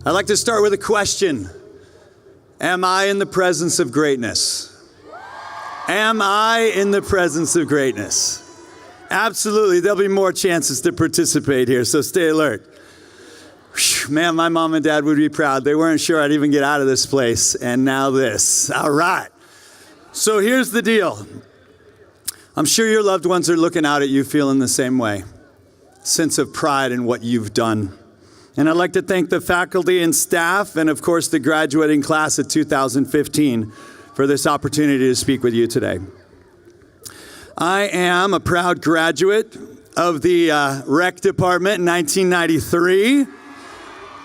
I'd like to start with a question. Am I in the presence of greatness? Am I in the presence of greatness? Absolutely. There'll be more chances to participate here, so stay alert. Whew, man, my mom and dad would be proud. They weren't sure I'd even get out of this place, and now this. All right. So here's the deal. I'm sure your loved ones are looking out at you feeling the same way. Sense of pride in what you've done. And I'd like to thank the faculty and staff and, of course, the graduating class of 2015 for this opportunity to speak with you today. I am a proud graduate of the rec department in 1993.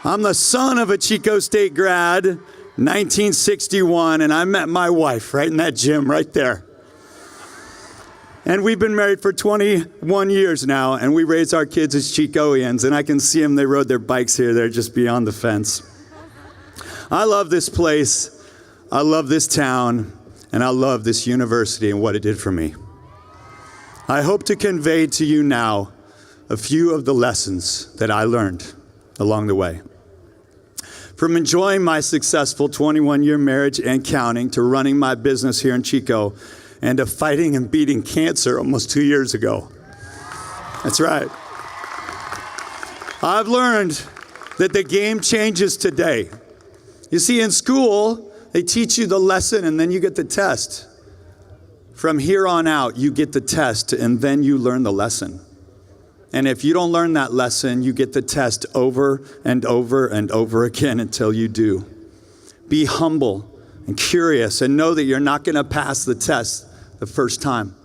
I'm the son of a Chico State grad, 1961, and I met my wife right in that gym right there. And we've been married for 21 years now, and we raise our kids as Chicoians, and I can see them, they rode their bikes here, they're just beyond the fence. I love this place, I love this town, and I love this university and what it did for me. I hope to convey to you now a few of the lessons that I learned along the way. From enjoying my successful 21-year marriage and counting to running my business here in Chico, and to fighting and beating cancer almost 2 years ago. That's right. I've learned that the game changes today. You see, in school, they teach you the lesson and then you get the test. From here on out, you get the test and then you learn the lesson. And if you don't learn that lesson, you get the test over and over and over again until you do. Be humble and curious and know that you're not going to pass the test the first time.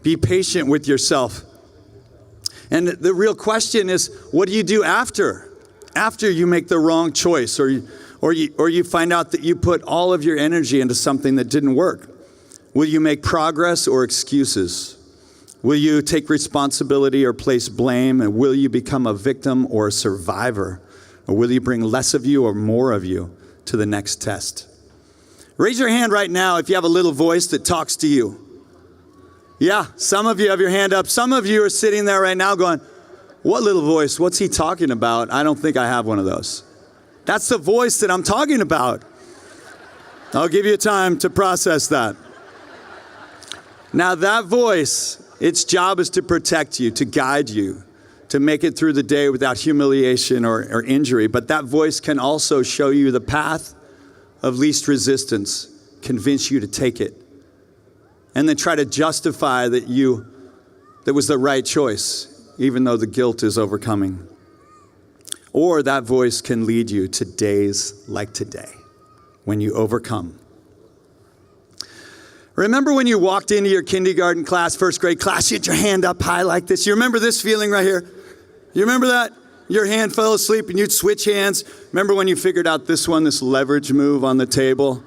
Be patient with yourself. And the real question is, what do you do after you make the wrong choice or you find out that you put all of your energy into something that didn't work? Will you make progress or excuses? Will you take responsibility or place blame? And will you become a victim or a survivor? Or will you bring less of you or more of you to the next test? Raise your hand right now if you have a little voice that talks to you. Yeah, some of you have your hand up. Some of you are sitting there right now going, what little voice? What's he talking about? I don't think I have one of those. That's the voice that I'm talking about. I'll give you time to process that. Now that voice, its job is to protect you, to guide you, to make it through the day without humiliation or injury. But that voice can also show you the path of least resistance, convince you to take it, and then try to justify that was the right choice, even though the guilt is overcoming. Or that voice can lead you to days like today, when you overcome. Remember when you walked into your kindergarten class, first grade class, you had your hand up high like this? You remember this feeling right here? You remember that? Your hand fell asleep and you'd switch hands. Remember when you figured out this leverage move on the table?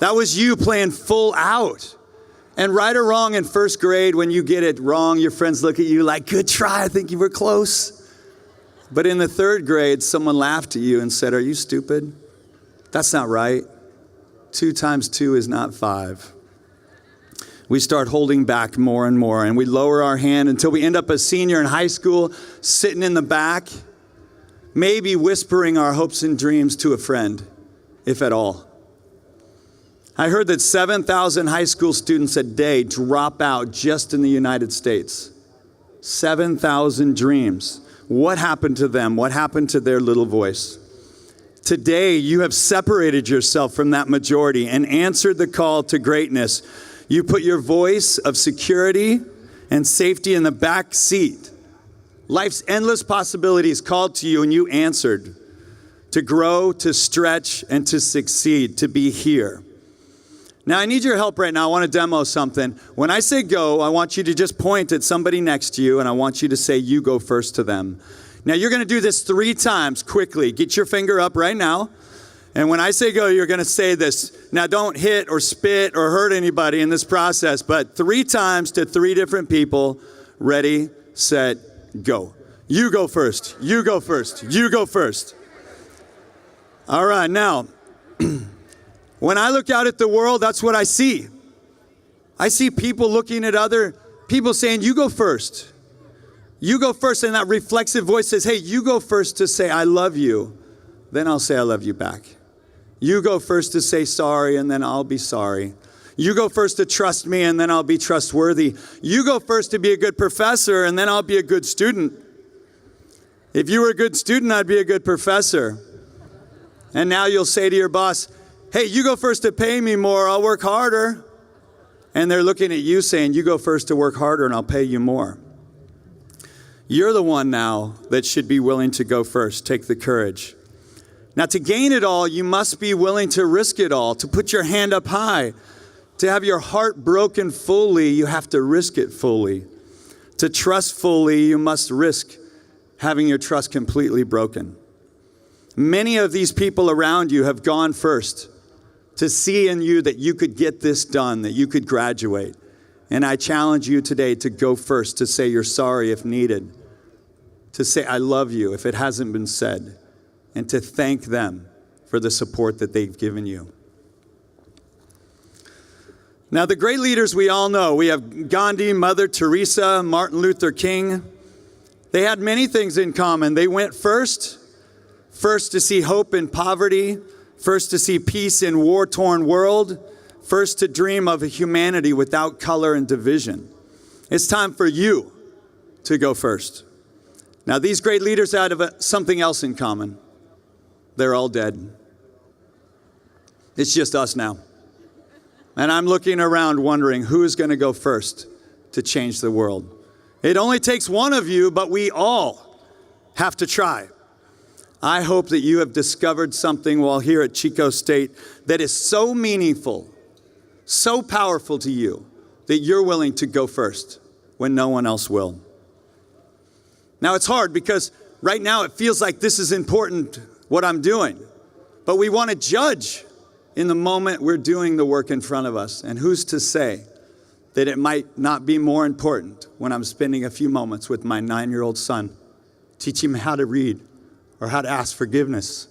That was you playing full out. And right or wrong in first grade, when you get it wrong, your friends look at you like, good try, I think you were close. But in the third grade, someone laughed at you and said, are you stupid? That's not right. 2 times 2 is not 5. We start holding back more and more, and we lower our hand until we end up a senior in high school, sitting in the back, maybe whispering our hopes and dreams to a friend, if at all. I heard that 7,000 high school students a day drop out just in the United States. 7,000 dreams. What happened to them? What happened to their little voice? Today, you have separated yourself from that majority and answered the call to greatness. You put your voice of security and safety in the back seat. Life's endless possibilities called to you and you answered. To grow, to stretch, and to succeed, to be here. Now I need your help right now. I want to demo something. When I say go, I want you to just point at somebody next to you and I want you to say you go first to them. Now you're going to do this 3 times quickly. Get your finger up right now. And when I say go, you're going to say this. Now don't hit or spit or hurt anybody in this process, but 3 times to 3 different people. Ready, set, go. You go first. You go first. You go first. All right, now, when I look out at the world, that's what I see. I see people looking at other people saying, you go first. You go first, and that reflexive voice says, hey, you go first to say, I love you. then I'll say I love you back. You go first to say sorry, and then I'll be sorry. You go first to trust me, and then I'll be trustworthy. You go first to be a good professor, and then I'll be a good student. If you were a good student, I'd be a good professor. And now you'll say to your boss, hey, you go first to pay me more, I'll work harder. And they're looking at you saying, you go first to work harder and I'll pay you more. You're the one now that should be willing to go first. Take the courage. Now, to gain it all, you must be willing to risk it all, to put your hand up high. To have your heart broken fully, you have to risk it fully. To trust fully, you must risk having your trust completely broken. Many of these people around you have gone first to see in you that you could get this done, that you could graduate. And I challenge you today to go first, to say you're sorry if needed, to say I love you if it hasn't been said, and to thank them for the support that they've given you. Now, the great leaders we all know, we have Gandhi, Mother Teresa, Martin Luther King. They had many things in common. They went first to see hope in poverty, first to see peace in war-torn world, first to dream of a humanity without color and division. It's time for you to go first. Now, these great leaders had something else in common. They're all dead. It's just us now. And I'm looking around wondering who is going to go first to change the world. It only takes one of you, but we all have to try. I hope that you have discovered something while here at Chico State that is so meaningful, so powerful to you, that you're willing to go first when no one else will. Now, it's hard because right now it feels like this is important, what I'm doing. But we want to judge in the moment we're doing the work in front of us. And who's to say that it might not be more important when I'm spending a few moments with my 9-year-old son, teaching him how to read or how to ask forgiveness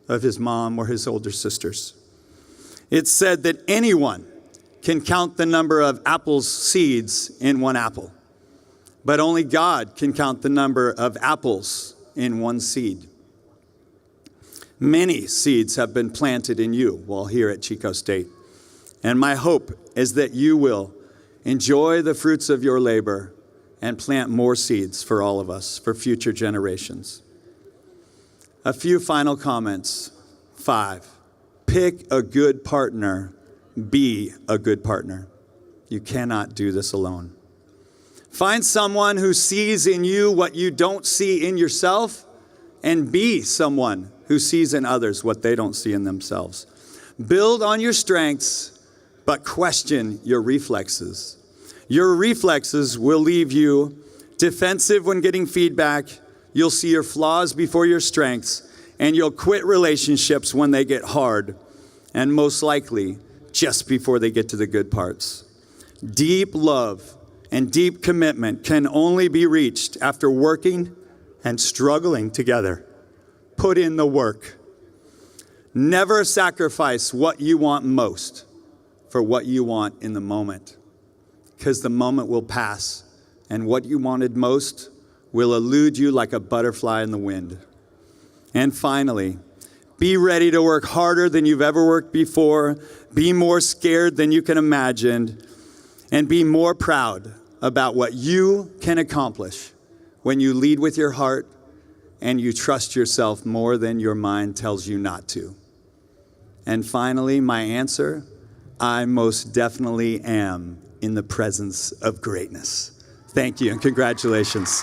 of his mom or his older sisters. It's said that anyone can count the number of apples seeds in one apple, but only God can count the number of apples in one seed. Many seeds have been planted in you while here at Chico State. And my hope is that you will enjoy the fruits of your labor and plant more seeds for all of us, for future generations. A few final comments. 5, pick a good partner. Be a good partner. You cannot do this alone. Find someone who sees in you what you don't see in yourself, and be someone who sees in others what they don't see in themselves. Build on your strengths, but question your reflexes. Your reflexes will leave you defensive when getting feedback. You'll see your flaws before your strengths, and you'll quit relationships when they get hard, and most likely just before they get to the good parts. Deep love and deep commitment can only be reached after working and struggling together. Put in the work. Never sacrifice what you want most for what you want in the moment, because the moment will pass, and what you wanted most will elude you like a butterfly in the wind. And finally, be ready to work harder than you've ever worked before, be more scared than you can imagine, and be more proud about what you can accomplish when you lead with your heart and you trust yourself more than your mind tells you not to. And finally, my answer, I most definitely am in the presence of greatness. Thank you and congratulations.